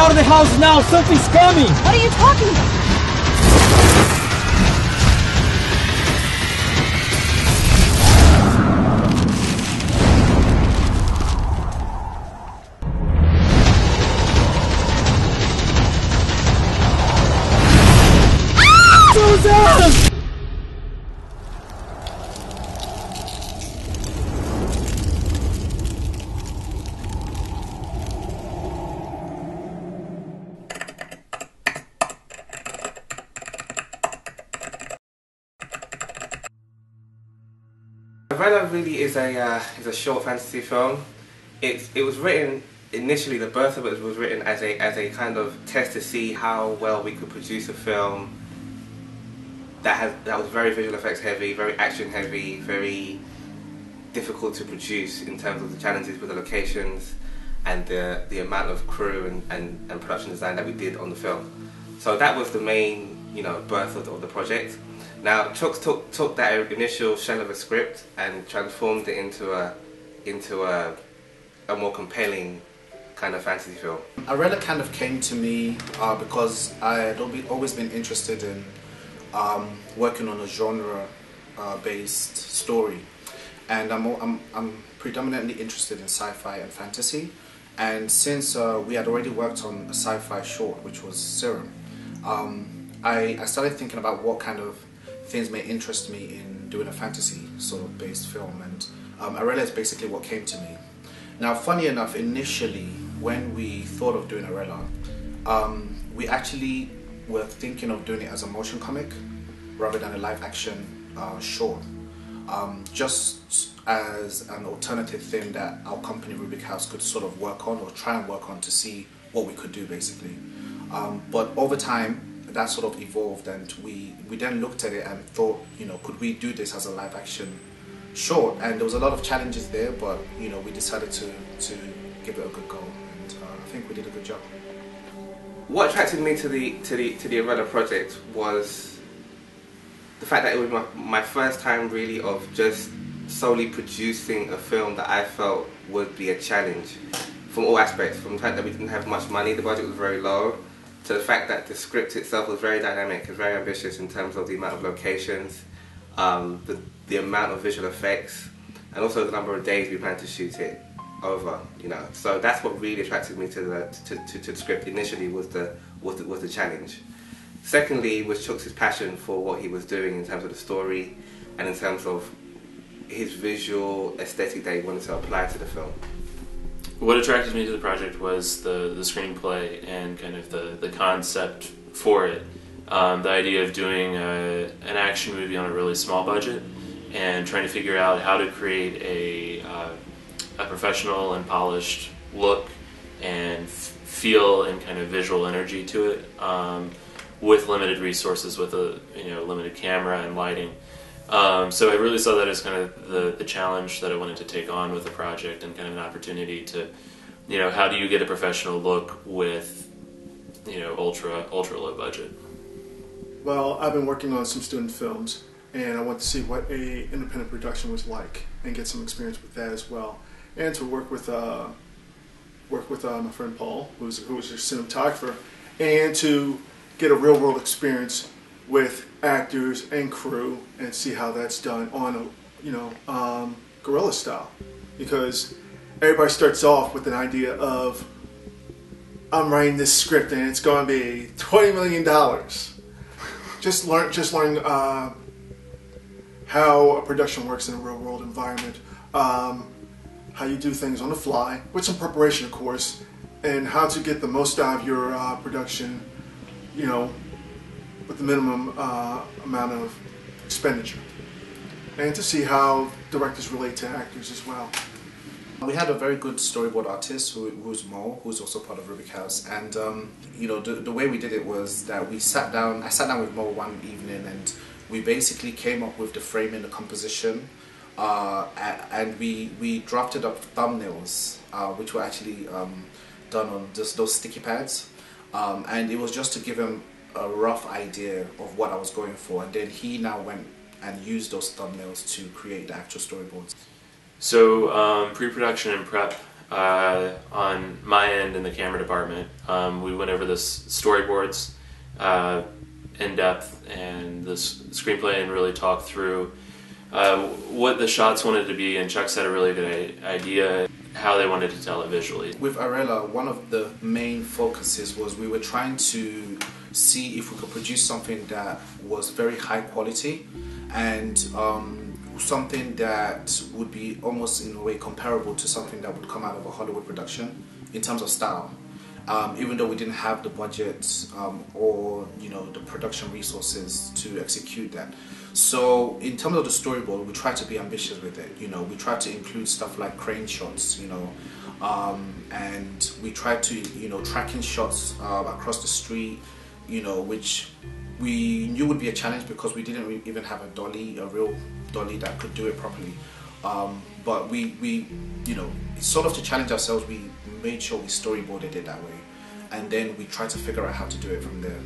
out of the house now! Something's coming! What are you talking about? Susan! Arella really is a short fantasy film. It was written initially. The birth of it was written as a kind of test to see how well we could produce a film that was very visual effects heavy, very action heavy, very difficult to produce in terms of the challenges with the locations and the amount of crew and production design that we did on the film. So that was the main birth of the project. Now Chuks took that initial shell of a script and transformed it into a more compelling kind of fantasy film. Arella kind of came to me because I had always been interested in working on a genre-based story, and I'm predominantly interested in sci-fi and fantasy. And since we had already worked on a sci-fi short, which was Serum, I started thinking about what kind of things may interest me in doing a fantasy sort of based film, and Arella is basically what came to me. Now, funny enough, initially when we thought of doing Arella, we actually were thinking of doing it as a motion comic rather than a live action short, just as an alternative thing that our company Rubik House could sort of work on or try and work on to see what we could do basically. But over time that sort of evolved, and we then looked at it and thought, could we do this as a live action short? And there was a lot of challenges there, but we decided to give it a good go, and I think we did a good job. What attracted me to the Arella project was the fact that it was my first time really of just solely producing a film that I felt would be a challenge from all aspects, from the fact that we didn't have much money, the budget was very low, to the fact that the script itself was very dynamic and very ambitious in terms of the amount of locations, the amount of visual effects, and also the number of days we planned to shoot it over. So that's what really attracted me to the script initially, was the challenge. Secondly, was Chuks' passion for what he was doing in terms of the story and in terms of his visual aesthetic that he wanted to apply to the film. What attracted me to the project was the screenplay and kind of the concept for it. The idea of doing an action movie on a really small budget and trying to figure out how to create a professional and polished look and feel and kind of visual energy to it, with limited resources, with a limited camera and lighting. So I really saw that as kind of the challenge that I wanted to take on with the project, and kind of an opportunity to, how do you get a professional look with, ultra low budget. Well, I've been working on some student films, and I want to see what a independent production was like and get some experience with that as well, and to work with my friend Paul, who's a cinematographer, and to get a real world experience with actors and crew and see how that's done on a guerrilla style, because everybody starts off with an idea of, I'm writing this script and it's going to be $20 million. Just learn how a production works in a real world environment, how you do things on the fly with some preparation of course, and how to get the most out of your production, with the minimum amount of expenditure, and to see how directors relate to actors as well. We had a very good storyboard artist who's Mo, who's also part of Rubik House, and the way we did it was that I sat down with Mo one evening, and we basically came up with the framing, the composition, and we drafted up thumbnails, which were actually done on just those sticky pads, and it was just to give him a rough idea of what I was going for, and then he now went and used those thumbnails to create the actual storyboards. So pre-production and prep on my end in the camera department. We went over the storyboards in depth and the screenplay and really talked through what the shots wanted to be, and Chuks had a really good idea how they wanted to tell it visually. With Arella, one of the main focuses was we were trying to see if we could produce something that was very high quality and something that would be almost in a way comparable to something that would come out of a Hollywood production in terms of style. Even though we didn't have the budget or the production resources to execute that. So in terms of the storyboard, we tried to be ambitious with it. We tried to include stuff like crane shots, and we tried to tracking shots across the street, which we knew would be a challenge because we didn't even have a real dolly that could do it properly. But we sort of to challenge ourselves, we made sure we storyboarded it that way, and then we tried to figure out how to do it from there.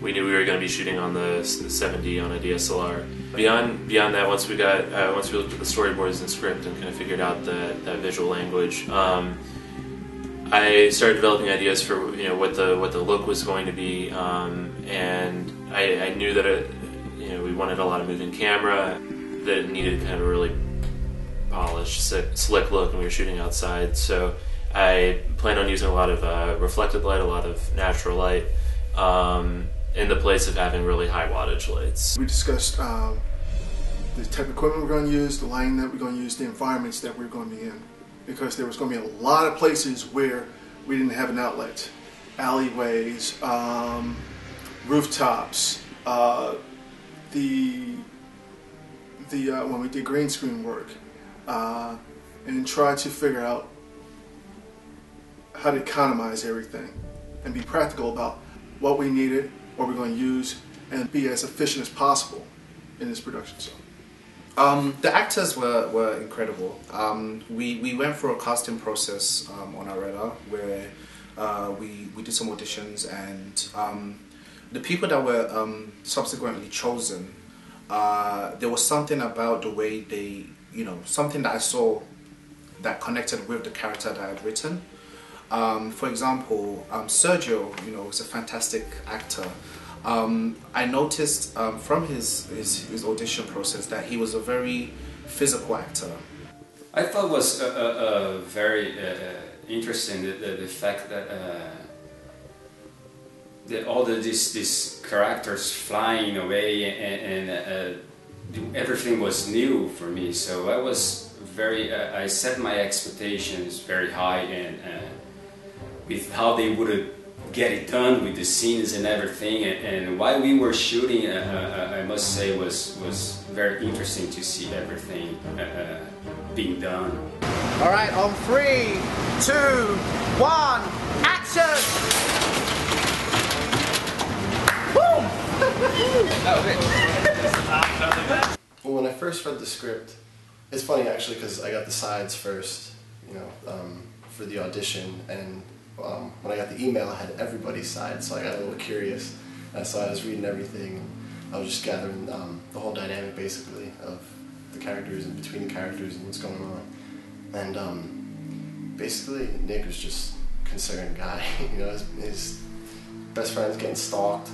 We knew we were going to be shooting on the 7D on a DSLR. Beyond that, once we looked at the storyboards and script and kind of figured out that visual language, I started developing ideas for what the look was going to be, and I knew that we wanted a lot of moving camera, that it needed kind of a really polished, slick look, and we were shooting outside. So I planned on using a lot of reflected light, a lot of natural light, in the place of having really high wattage lights. We discussed the type of equipment we're going to use, the lighting that we're going to use, the environments that we're going to be in, because there was going to be a lot of places where we didn't have an outlet. Alleyways, rooftops, when we did green screen work, and try to figure out how to economize everything and be practical about what we needed, what we're going to use, and be as efficient as possible in this production. So, the actors were incredible. We went through a casting process on Arella where we did some auditions, and the people that were subsequently chosen, there was something about the way they, something that I saw that connected with the character that I had written. For example, Sergio, is a fantastic actor. I noticed from his audition process that he was a very physical actor. I thought was very interesting the fact that all these characters flying away and everything was new for me. So I was I set my expectations very high, and with how they would get it done with the scenes and everything, and while we were shooting, I must say was very interesting to see everything being done. All right, on 3, 2, 1, action! Boom! That was it. Well, when I first read the script, it's funny actually because I got the sides first, for the audition, and when I got the email, I had everybody's side, so I got a little curious. And so I was reading everything. I was just gathering the whole dynamic, basically, of the characters and between the characters and what's going on. And basically, Nick was just a concerned guy. His best friend's getting stalked.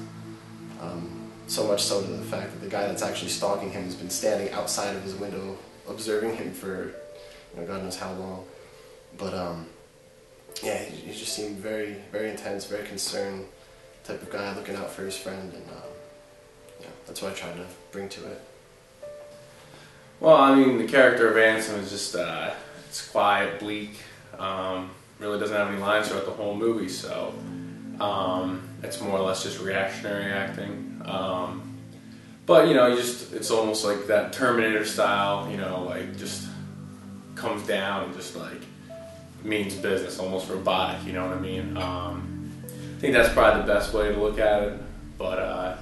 So much so to the fact that the guy that's actually stalking him has been standing outside of his window, observing him for God knows how long. But yeah, he just seemed very, very intense, very concerned type of guy, looking out for his friend, and that's what I tried to bring to it. Well, I mean, the character of Hinson is just, it's quiet, bleak, really doesn't have any lines throughout the whole movie, so it's more or less just reactionary acting. But, it's almost like that Terminator style, just comes down and just, means business, almost robotic, you know what I mean? I think that's probably the best way to look at it, but at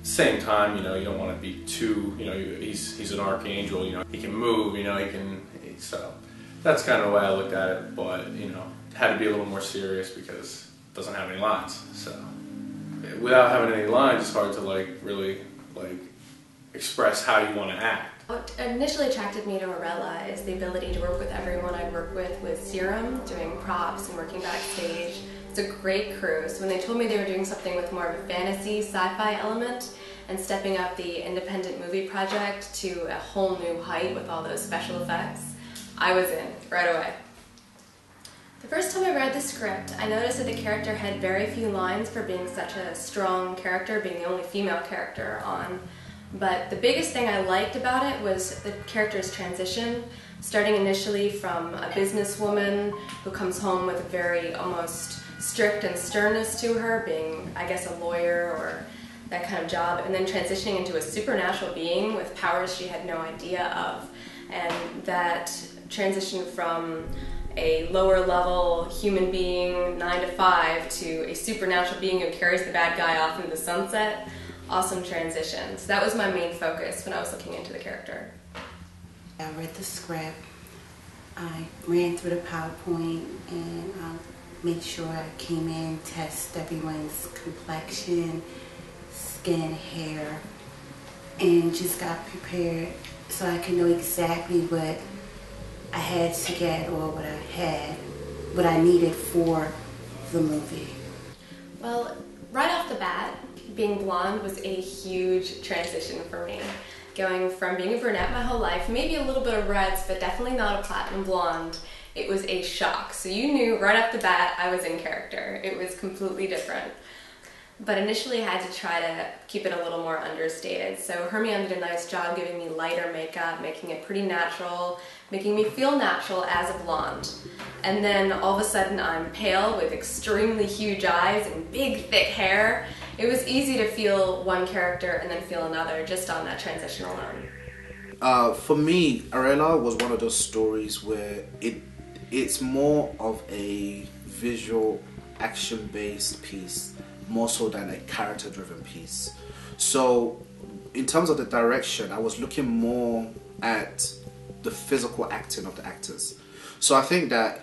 the same time, you don't want to be too, he's an archangel, he can move, so that's kind of the way I looked at it, but, had to be a little more serious because it doesn't have any lines, so without having any lines, it's hard to, really, express how you want to act. What initially attracted me to Arella is the ability to work with everyone I'd worked with Serum, doing props and working backstage. It's a great crew, so when they told me they were doing something with more of a fantasy, sci-fi element and stepping up the independent movie project to a whole new height with all those special effects, I was in right away. The first time I read the script, I noticed that the character had very few lines for being such a strong character, being the only female character on. But the biggest thing I liked about it was the character's transition, starting initially from a businesswoman who comes home with a very almost strict and sternness to her, being, I guess, a lawyer or that kind of job, and then transitioning into a supernatural being with powers she had no idea of. And that transition from a lower level human being, 9 to 5, to a supernatural being who carries the bad guy off into the sunset. Awesome transition. So that was my main focus when I was looking into the character. I read the script, I ran through the PowerPoint, and made sure I came in, test everyone's complexion, skin, hair, and just got prepared so I could know exactly what I had to get or what I needed for the movie. Well, right off the bat, being blonde was a huge transition for me. Going from being a brunette my whole life, maybe a little bit of reds, but definitely not a platinum blonde, it was a shock. So you knew right off the bat I was in character. It was completely different. But initially I had to try to keep it a little more understated. So Hermione did a nice job giving me lighter makeup, making it pretty natural, making me feel natural as a blonde. And then all of a sudden I'm pale with extremely huge eyes and big thick hair. It was easy to feel one character and then feel another just on that transition alone. For me, Arella was one of those stories where it's more of a visual action-based piece, more so than a character-driven piece. So in terms of the direction, I was looking more at the physical acting of the actors. So I think that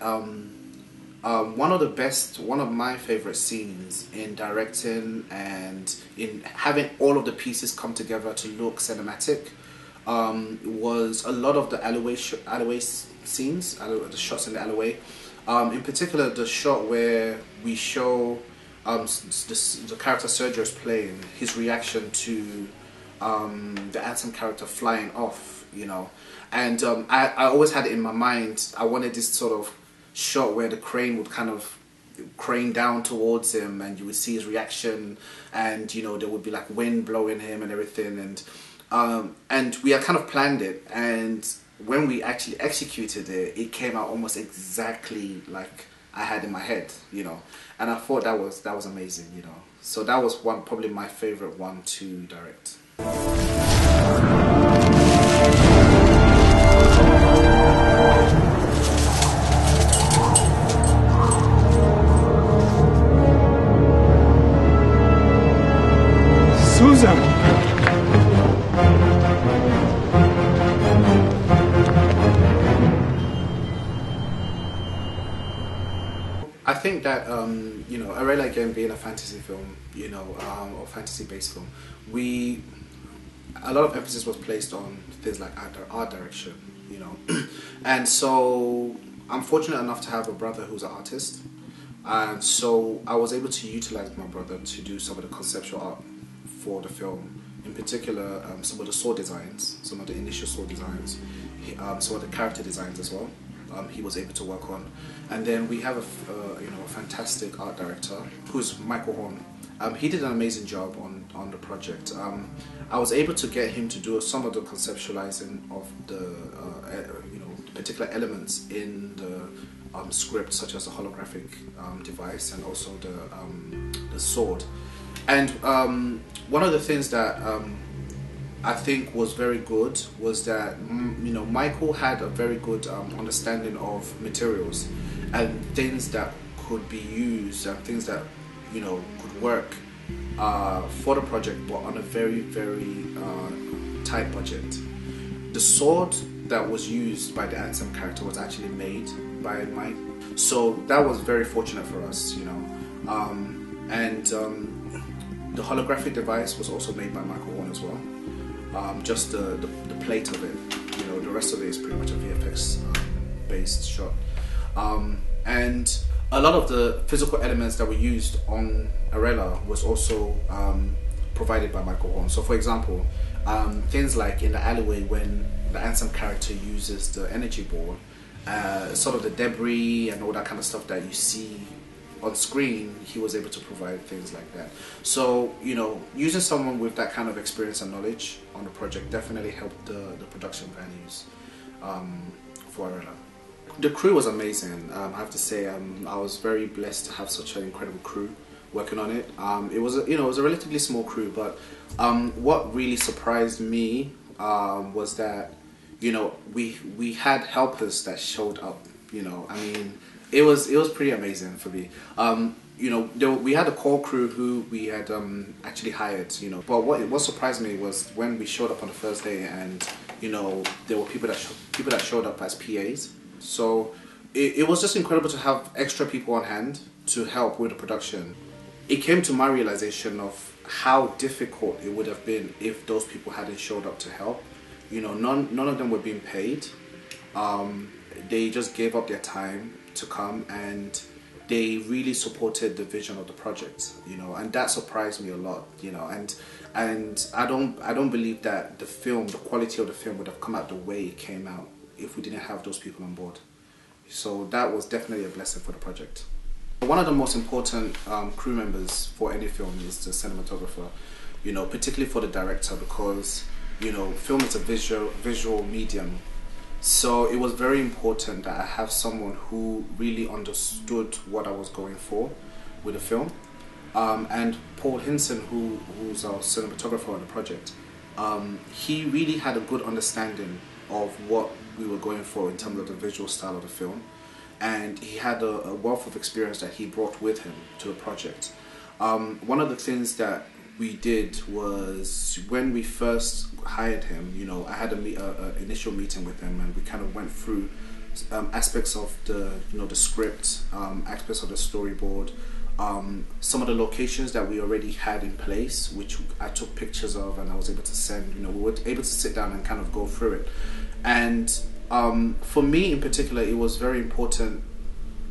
one of my favorite scenes in directing and in having all of the pieces come together to look cinematic was a lot of the alleyway scenes, the shots in the alleyway. In particular, the shot where we show the character Sergio is playing, his reaction to the handsome character flying off, you know. And I always had it in my mind, I wanted this sort of shot where the crane would kind of crane down towards him and you would see his reaction, and you know there would be like wind blowing him and everything, and we had kind of planned it, and when we actually executed it, it came out almost exactly like I had in my head, you know, and I thought that was amazing, you know. So that was probably my favorite one to direct. Susan! I think that you know, Arella, again, being a fantasy film, you know, or fantasy-based film, a lot of emphasis was placed on things like art direction, you know, and so I'm fortunate enough to have a brother who's an artist, and so I was able to utilize my brother to do some of the conceptual art for the film. In particular, some of the sword designs, some of the initial sword designs, some of the character designs as well. He was able to work on, and then we have a fantastic art director who's Michael Horn. He did an amazing job on the project. I was able to get him to do some of the conceptualizing of the particular elements in the script, such as the holographic device and also the sword. And one of the things that I think was very good was that you know, Michael had a very good understanding of materials and things that could be used and things that, you know, could work for the project, but on a very, very tight budget. The sword that was used by the handsome character was actually made by Mike, so that was very fortunate for us, you know. The holographic device was also made by Michael Horn as well. just the plate of it. You know, the rest of it is pretty much a VFX based shot. And a lot of the physical elements that were used on Arella was also provided by Michael Horn. So for example, things like in the alleyway when the Ansem character uses the energy ball, sort of the debris and all that kind of stuff that you see on screen, he was able to provide things like that. So, you know, using someone with that kind of experience and knowledge on the project definitely helped the production values for Arella. The crew was amazing. I have to say, I was very blessed to have such an incredible crew working on it. It was it was a relatively small crew, but what really surprised me was that, you know, we had helpers that showed up. You know, I mean, it was pretty amazing for me. You know, we had a core crew who we had actually hired. You know, but what surprised me was when we showed up on the first day, and you know, there were people that showed up as PAs. So it was just incredible to have extra people on hand to help with the production. It came to my realization of how difficult it would have been if those people hadn't showed up to help. You know, none of them were being paid. They just gave up their time to come, and they really supported the vision of the project. You know, and that surprised me a lot. You know, and I don't believe that the quality of the film would have come out the way it came out if we didn't have those people on board. So that was definitely a blessing for the project. One of the most important crew members for any film is the cinematographer, you know, particularly for the director, because, you know, film is a visual medium. So it was very important that I have someone who really understood what I was going for with the film. And Paul Hinson, who's our cinematographer on the project, he really had a good understanding of what we were going for in terms of the visual style of the film, and he had a wealth of experience that he brought with him to the project. One of the things that we did was, when we first hired him, you know, I had an initial meeting with him, and we kind of went through aspects of the script, aspects of the storyboard, some of the locations that we already had in place, which I took pictures of and I was able to send. You know, we were able to sit down and kind of go through it. And for me in particular, it was very important.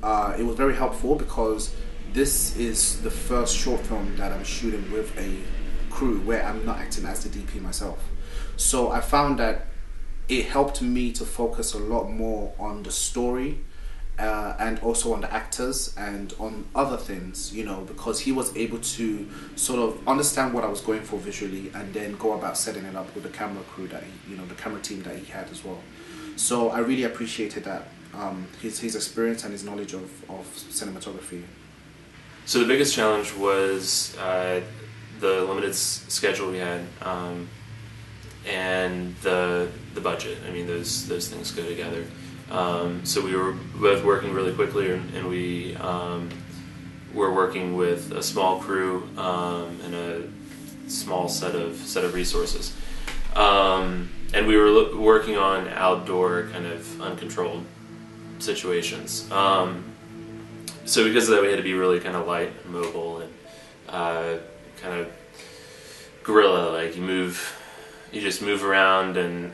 It was very helpful because this is the first short film that I'm shooting with a crew where I'm not acting as the DP myself. So I found that it helped me to focus a lot more on the story and also on the actors and on other things, you know, because he was able to sort of understand what I was going for visually and then go about setting it up with the camera crew that the camera team that he had as well. So I really appreciated that, his experience and his knowledge of cinematography. So the biggest challenge was the limited schedule we had, and the budget. I mean, those things go together. So we were both working really quickly, and we were working with a small crew and a small set of resources, and we were working on outdoor kind of uncontrolled situations. So because of that, we had to be really kind of light and mobile and kind of guerrilla. Like you just move around and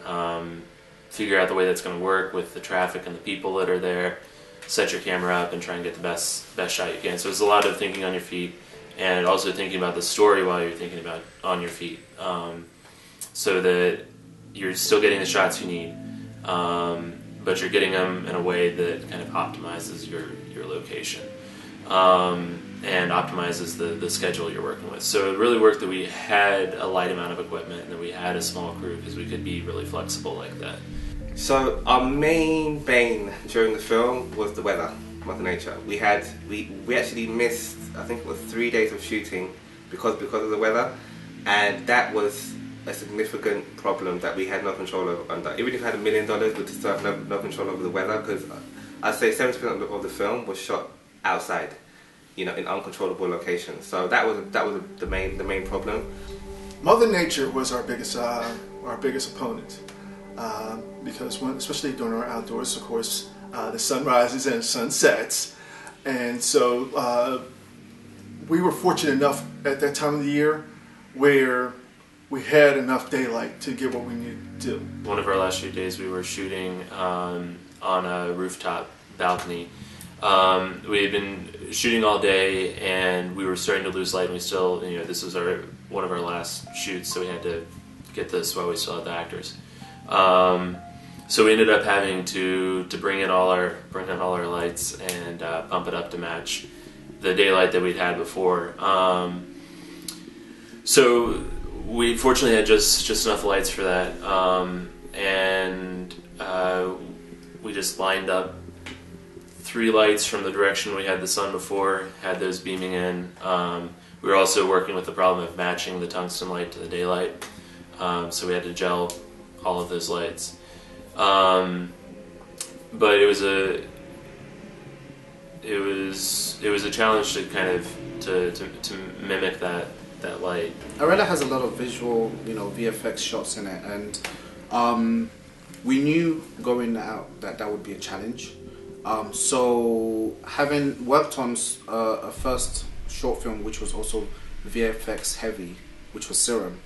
figure out the way that's going to work with the traffic and the people that are there. Set your camera up and try and get the best shot you can. So it's a lot of thinking on your feet, and also thinking about the story while you're thinking about on your feet, so that you're still getting the shots you need, but you're getting them in a way that kind of optimizes your location, and optimizes the schedule you're working with. So it really worked that we had a light amount of equipment and that we had a small crew, because we could be really flexible like that. So our main bane during the film was the weather, Mother Nature. We actually missed, I think it was 3 days of shooting because of the weather, and that was a significant problem that we had no control over. Even if we had $1 million, we'd still have no control over the weather, because I'd say 70% of the film was shot outside, you know, in uncontrollable locations. So that was the main problem. Mother Nature was our biggest opponent, because especially during our outdoors, of course, the sun rises and sun sets, and so we were fortunate enough at that time of the year where we had enough daylight to get what we needed to do. One of our last shoot days, we were shooting on a rooftop balcony. We had been shooting all day, and we were starting to lose light. And we still, this was one of our last shoots, so we had to get this while we still had the actors. So we ended up having to bring in all our lights and pump it up to match the daylight that we'd had before. So we fortunately had just enough lights for that, and we just lined up 3 lights from the direction we had the sun before, had those beaming in. We were also working with the problem of matching the tungsten light to the daylight, so we had to gel all of those lights. But it was a challenge to kind of to mimic that light. Arella has a lot of visual, VFX shots in it, and we knew going out that would be a challenge. So having worked on a first short film, which was also VFX heavy, which was Serum,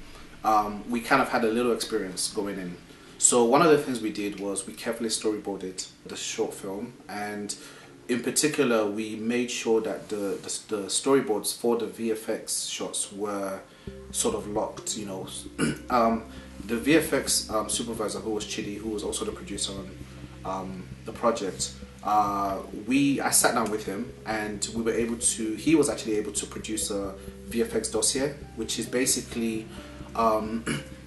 we kind of had a little experience going in. So one of the things we did was we carefully storyboarded the short film, and in particular we made sure that the storyboards for the VFX shots were sort of locked. The VFX supervisor, who was Chidi, who was also the producer on the project, I sat down with him, and we were able to, he was actually able to produce a VFX dossier, which is basically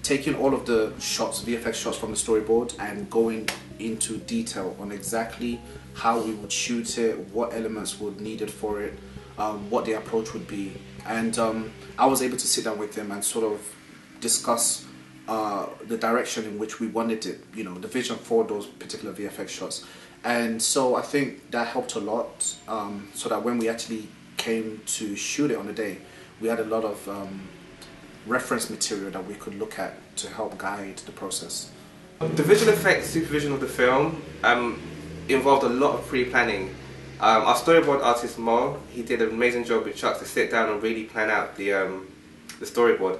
taking all of the shots, VFX shots from the storyboard, and going into detail on exactly how we would shoot it, what elements were needed for it, what the approach would be. And I was able to sit down with him and sort of discuss the direction in which we wanted it, the vision for those particular VFX shots. And so I think that helped a lot, so that when we actually came to shoot it on the day, we had a lot of reference material that we could look at to help guide the process. The visual effects supervision of the film involved a lot of pre-planning. Our storyboard artist Mo, he did an amazing job with Chuks to sit down and really plan out the storyboard.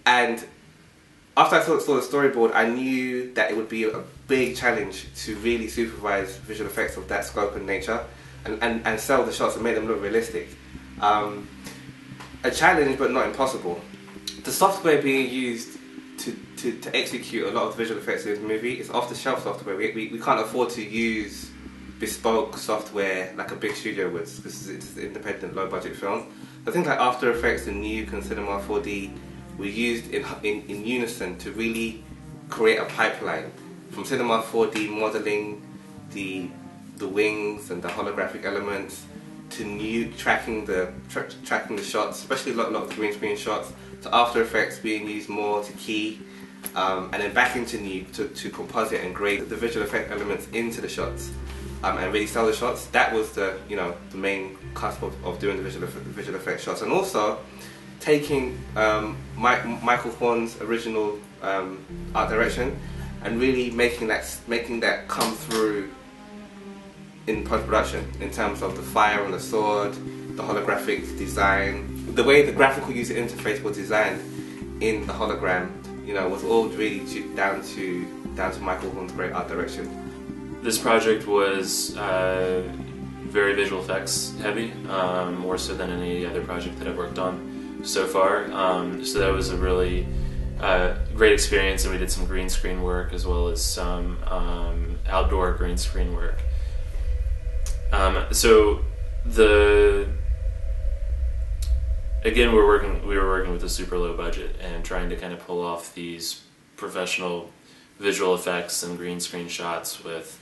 And after I saw the storyboard, I knew that it would be a big challenge to really supervise visual effects of that scope and nature, and sell the shots and make them look realistic. A challenge, but not impossible. The software being used to execute a lot of the visual effects in this movie is off-the-shelf software. We can't afford to use bespoke software like a big studio would, because it's an independent, low-budget film. So things like After Effects and Nuke and Cinema 4D were used in unison to really create a pipeline from Cinema 4D modeling the wings and the holographic elements, to Nuke tracking the shots, especially a lot of the green screen shots, to After Effects being used more to key, and then back into Nuke to composite and grade the visual effect elements into the shots, and really sell the shots. That was the main cusp of doing the visual effect shots, and also taking Michael Horn's original art direction and really making that come through in post-production, in terms of the fire on the sword, the holographic design, the way the graphical user interface was designed in the hologram, was all really down to Michael Horn's great art direction. This project was very visual effects heavy, more so than any other project that I've worked on so far. So that was a really great experience, and we did some green screen work as well as some outdoor green screen work. So again, we were working with a super low budget and trying to kind of pull off these professional visual effects and green screen shots with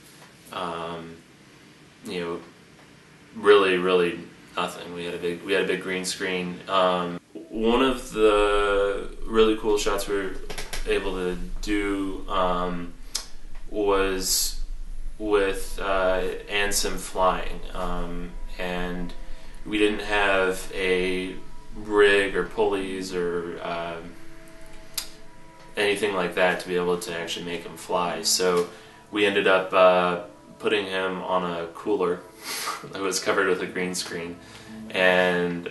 really nothing. We had a big green screen. One of the really cool shots we were able to do was with Hinson flying, and we didn't have a rig or pulleys or anything like that to be able to actually make him fly. So we ended up putting him on a cooler that was covered with a green screen and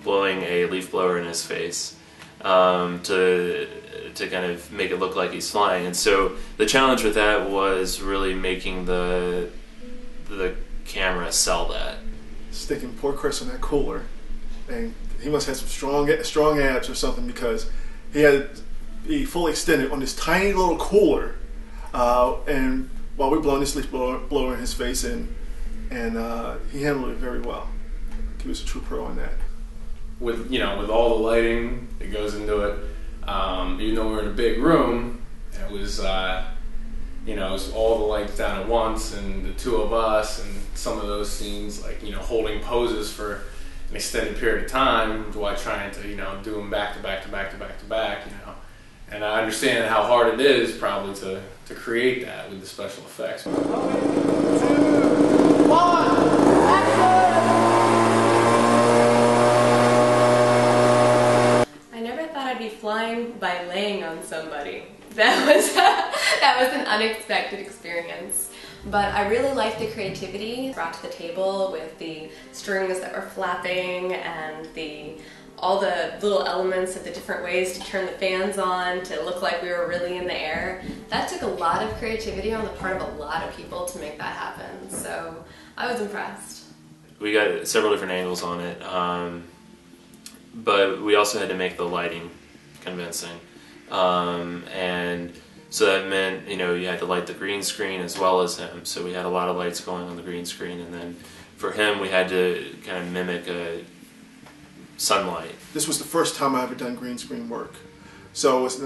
blowing a leaf blower in his face. to kind of make it look like he's flying. And so the challenge with that was really making the camera sell that. Sticking poor Chris in that cooler, and he must have some strong abs or something, because he fully extended on this tiny little cooler, and while we're blowing this leaf blower in his face, and he handled it very well. He was a true pro on that. With all the lighting that goes into it, even though we're in a big room, it was it was all the lights down at once, and the two of us, and some of those scenes, like holding poses for an extended period of time while trying to do them back to back to back to back to back, and I understand how hard it is probably to create that with the special effects. 3, 2, 1, I never thought I'd be flying by laying on somebody. That was an unexpected experience. But I really liked the creativity brought to the table with the strings that were flapping and all the little elements of the different ways to turn the fans on to look like we were really in the air. That took a lot of creativity on the part of a lot of people to make that happen. So I was impressed. We got several different angles on it, but we also had to make the lighting convincing. And so that meant, you had to light the green screen as well as him. So we had a lot of lights going on the green screen, and then for him we had to kind of mimic a sunlight. This was the first time I ever done green screen work. So it was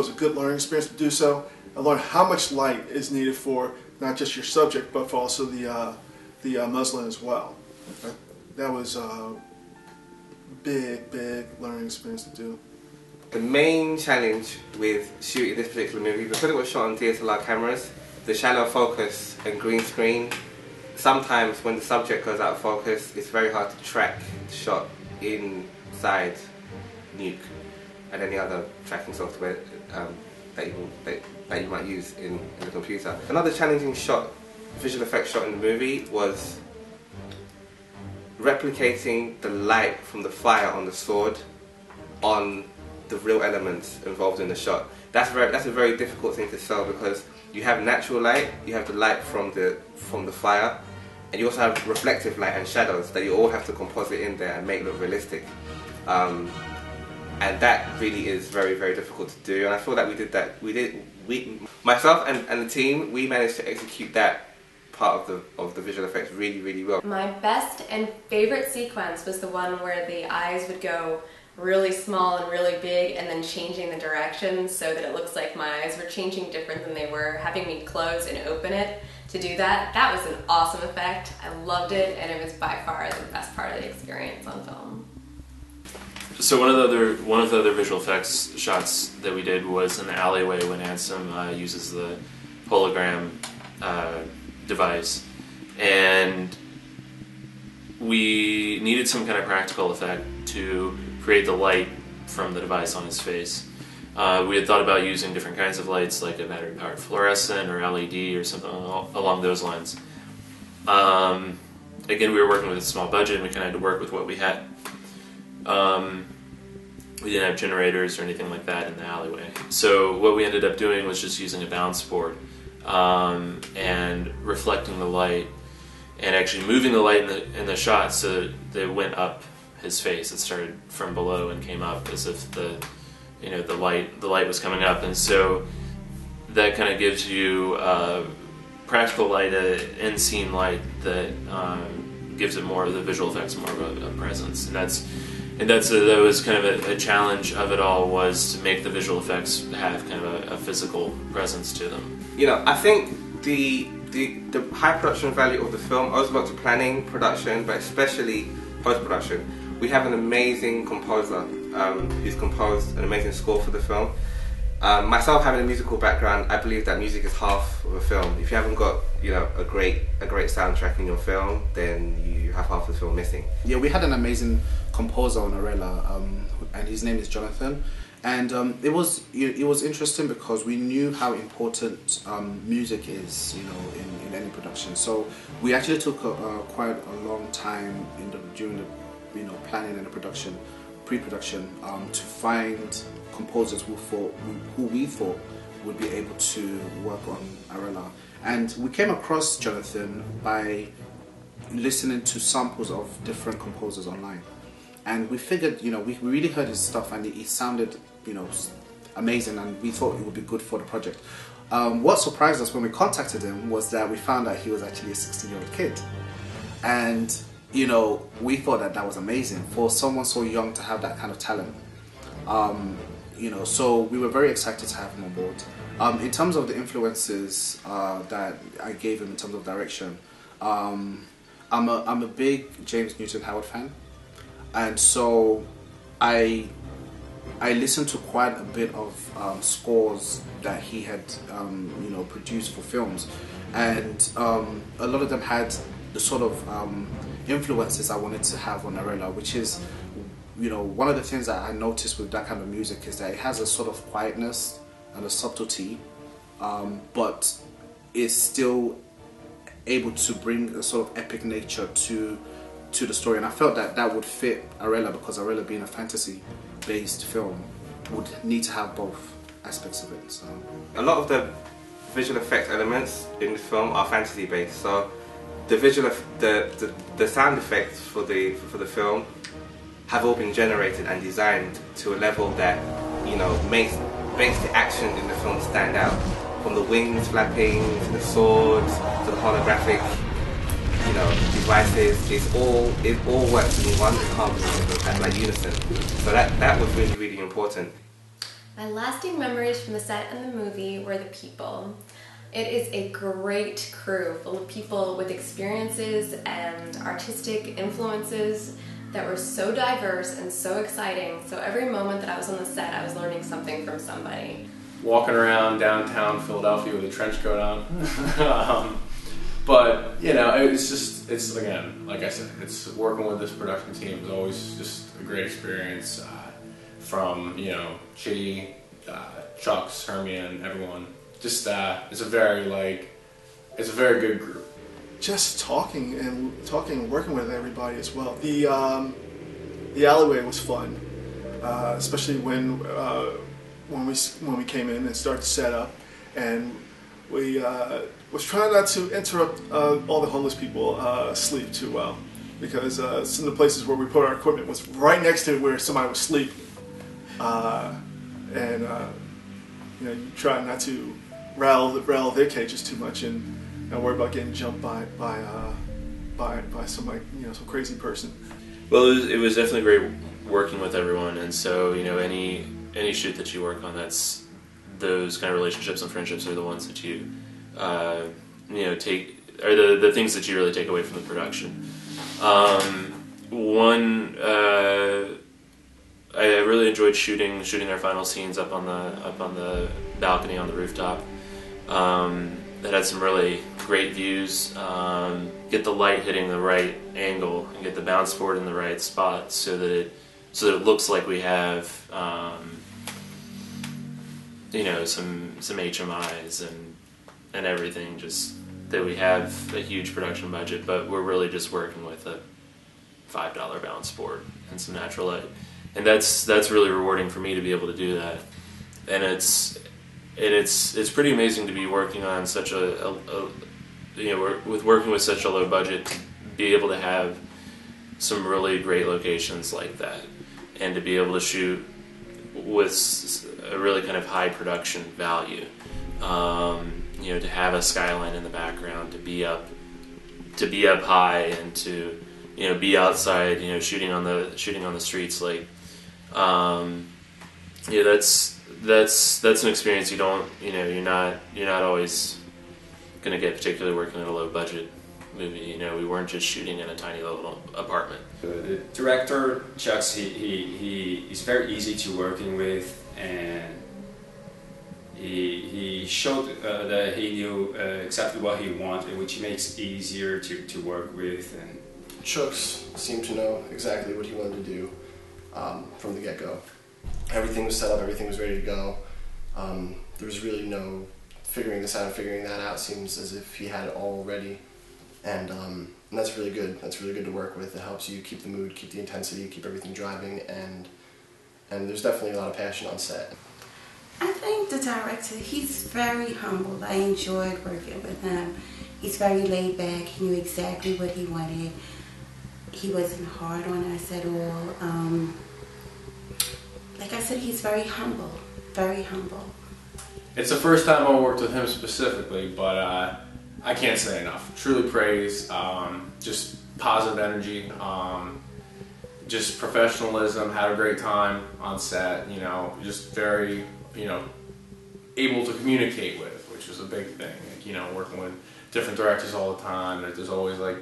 a good learning experience to do so. I learned how much light is needed for not just your subject, but for also the muslin as well. That was a big learning experience to do. The main challenge with shooting this particular movie, because it was shot on DSLR cameras, the shallow focus and green screen, sometimes when the subject goes out of focus, it's very hard to track the shot inside Nuke and any other tracking software that you might use in the computer. Another challenging visual effects shot in the movie was replicating the light from the fire on the sword on the real elements involved in the shot. That's a very difficult thing to sell, because you have natural light, you have the light from the fire, and you also have reflective light and shadows that you all have to composite in there and make look realistic. And that really is very difficult to do. And I feel that we did that. Myself and the team, we managed to execute that part of the visual effects really well. My best and favorite sequence was the one where the eyes would go really small and really big, and then changing the direction so that it looks like my eyes were changing different than they were, having me close and open it to do that. That was an awesome effect. I loved it, and it was by far the best part of the experience on film. So one of the other visual effects shots that we did was in the alleyway when Hinson uses the hologram device, and we needed some kind of practical effect to create the light from the device on his face. We had thought about using different kinds of lights, like a battery-powered fluorescent or LED or something along those lines. Again, we were working with a small budget, and we kind of had to work with what we had. We didn't have generators or anything like that in the alleyway. So what we ended up doing was just using a balance board and reflecting the light, and actually moving the light in the shot so that it went up his face. It started from below and came up as if the light was coming up, and so that kind of gives you practical light, in-scene light that gives it more of the visual effects, more of a presence, and that was kind of a challenge of it all, was to make the visual effects have kind of a physical presence to them. I think the high production value of the film owes a lot to planning, production, but especially post-production. We have an amazing composer who's composed an amazing score for the film. Myself, having a musical background, I believe that music is half of a film. If you haven't got a great soundtrack in your film, then you have half the film missing. Yeah, we had an amazing composer on Arella, and his name is Jonathan. And it was interesting because we knew how important music is, in any production. So we actually took quite a long time during the planning and the production pre-production to find composers who we thought would be able to work on Arella. And we came across Jonathan by listening to samples of different composers online. And we figured, you know, we really heard his stuff and it sounded, you know, amazing, and we thought it would be good for the project. What surprised us when we contacted him was that we found out he was actually a 16-year-old kid. And, you know, we thought that that was amazing for someone so young to have that kind of talent. You know, so we were very excited to have him on board. In terms of the influences that I gave him in terms of direction, I'm a big James Newton Howard fan, and so I listened to quite a bit of scores that he had you know, produced for films, and a lot of them had the sort of influences I wanted to have on Arella, which is, you know, one of the things that I noticed with that kind of music is that it has a sort of quietness and a subtlety, but is still able to bring a sort of epic nature to the story. And I felt that that would fit Arella, because Arella, being a fantasy-based film, would need to have both aspects of it. So a lot of the visual effects elements in the film are fantasy-based. So the the sound effects for the film have all been generated and designed to a level that, you know, makes the action in the film stand out. From the wings flapping to the swords to the holographic, you know, devices, it all works in one harmony and like unison. So that was really, really important. My lasting memories from the set and the movie were the people. It is a great crew full of people with experiences and artistic influences that were so diverse and so exciting. So every moment that I was on the set, I was learning something from somebody. Walking around downtown Philadelphia with a trench coat on. But, you know, it's again, like I said, it's working with this production team is always just a great experience. From, you know, Chidi, Chuks, Hermione, everyone. Just, it's a very good group. Just talking and working with everybody as well. The alleyway was fun, especially when we came in and started to set up, and we was trying not to interrupt all the homeless people sleep too well, because some of the places where we put our equipment was right next to where somebody was sleeping, and you know, you try not to rattle their cages too much and worry about getting jumped by somebody, you know, some crazy person. Well, it was definitely great working with everyone, and so, you know, any shoot that you work on, that's those kind of relationships and friendships are the ones that you you know, are the things that you really take away from the production. I really enjoyed shooting our final scenes up on the balcony on the rooftop. That had some really great views. Get the light hitting the right angle and get the bounce board in the right spot so that it looks like we have you know, some HMIs and everything, just that we have a huge production budget, but we're really just working with a $5 bounce board and some natural light, and that's really rewarding for me to be able to do that. And it's pretty amazing to be working on such a you know, working with such a low budget, be able to have some really great locations like that, and to be able to shoot with a really kind of high production value. You know, to have a skyline in the background, to be up high, and to, you know, be outside, you know, shooting on the streets, like, yeah, that's an experience you don't, you know, you're not always gonna get, particularly working on a low budget movie. You know, we weren't just shooting in a tiny little apartment. The director Chuks, he's very easy to working with, and he showed that he knew exactly what he wanted, which makes it easier to work with. And Chuks seemed to know exactly what he wanted to do from the get-go. Everything was set up, everything was ready to go. There was really no figuring this out and figuring that out. Seems as if he had it all ready, and that's really good. That's really good to work with. It helps you keep the mood, keep the intensity, keep everything driving, and and there's definitely a lot of passion on set. I think the director, he's very humble. I enjoyed working with him. He's very laid back. He knew exactly what he wanted. He wasn't hard on us at all. Like I said, he's very humble. Very humble. It's the first time I worked with him specifically, but I can't say enough. Truly praise, just positive energy, just professionalism, had a great time on set, you know, just very, you know, able to communicate with, which was a big thing. Like, you know, working with different directors all the time, there's always like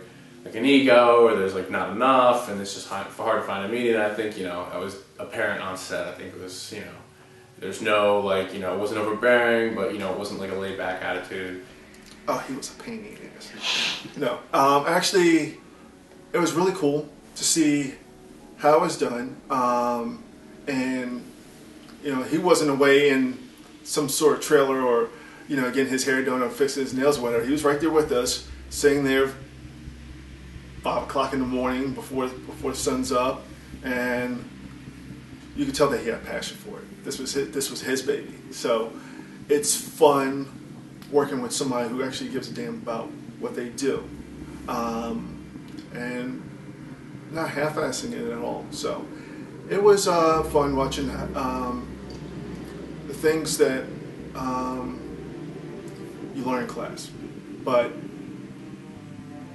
an ego, or there's like not enough, and it's just hard to find a meeting. I think, you know, I was apparent on set. I think it was, you know, there's no, like, you know, it wasn't overbearing, but, you know, it wasn't like a laid back attitude. Oh, he was a pain in the ass. No, actually, it was really cool to see how it was done, and you know, he wasn't away in some sort of trailer or, you know, getting his hair done or fixing his nails or whatever. He was right there with us, sitting there 5 o'clock in the morning before the sun's up, and you could tell that he had passion for it. This was his baby. So it's fun working with somebody who actually gives a damn about what they do, and not half-assing it at all. So it was fun watching the things that you learn in class, but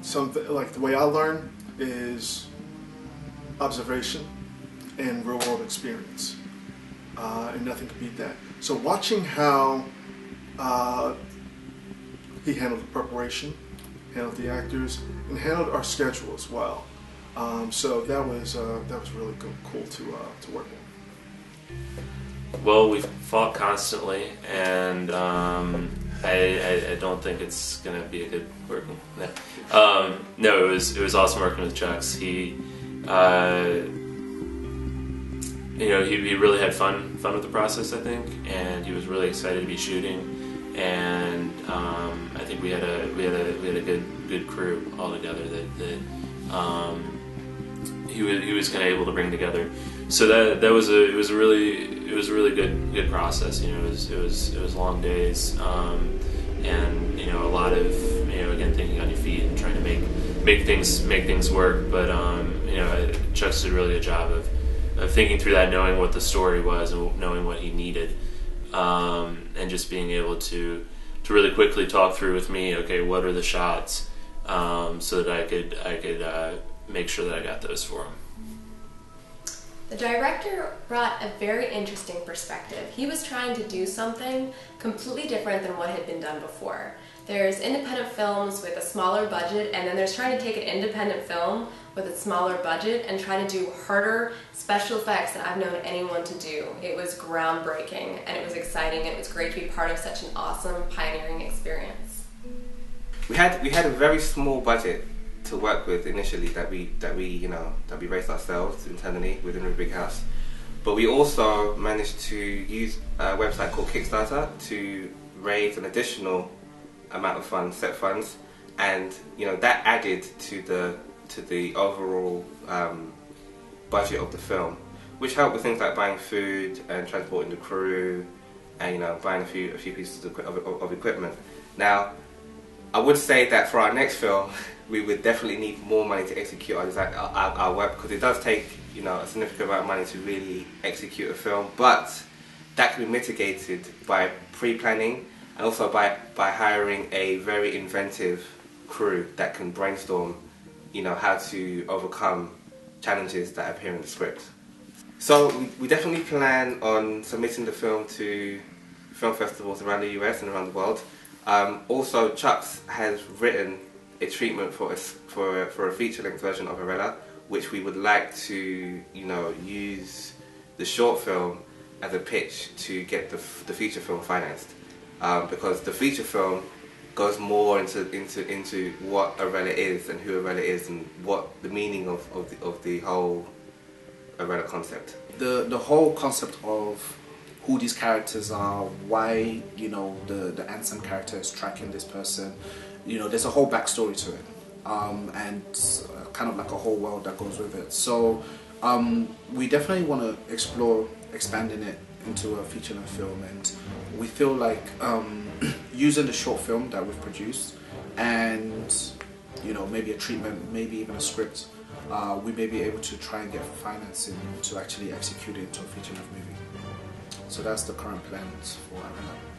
something like the way I learn is observation and real-world experience, and nothing can beat that. So watching how he handled the preparation, handled the actors, and handled our schedule as well. So that was really cool to work with. Well, we've fought constantly, and I don't think it's gonna be a good working. No, it was awesome working with Chuks. He, you know, he really had fun with the process, I think, and he was really excited to be shooting, and I think we had a good crew all together that he was kind of able to bring together. So it was a really good process. You know, it was long days, and you know, a lot of, you know, again, thinking on your feet and trying to make things work. But you know, Chuks did a really good job of thinking through that, knowing what the story was and knowing what he needed, and just being able to really quickly talk through with me, okay, what are the shots, so that I could make sure that I got those for him. The director brought a very interesting perspective. He was trying to do something completely different than what had been done before. There's independent films with a smaller budget, and then there's trying to take an independent film with a smaller budget and try to do harder special effects than I've known anyone to do. It was groundbreaking, and it was exciting, and it was great to be part of such an awesome, pioneering experience. We had a very small budget to work with initially that we raised ourselves internally within the big house, but we also managed to use a website called Kickstarter to raise an additional amount of funds, set funds, and you know, that added to the overall budget of the film, which helped with things like buying food and transporting the crew, and you know, buying a few pieces of equipment. Now, I would say that for our next film, we would definitely need more money to execute our work, because it does take, you know, a significant amount of money to really execute a film. But that can be mitigated by pre-planning, and also by hiring a very inventive crew that can brainstorm, you know, how to overcome challenges that appear in the script. So we definitely plan on submitting the film to film festivals around the US and around the world. Also, Chuks has written a treatment for a feature-length version of Arella, which we would like to, you know, use the short film as a pitch to get the feature film financed, because the feature film goes more into what Arella is and who Arella is and what the meaning of the whole Arella concept. The whole concept of who these characters are, why, you know, the Hinson character is tracking this person, you know, there's a whole backstory to it, and kind of like a whole world that goes with it. So we definitely want to explore expanding it into a feature-length film, and we feel like using the short film that we've produced and maybe a treatment, maybe even a script, we may be able to try and get financing to actually execute it into a feature-length movie. So that's the current plans for Arella.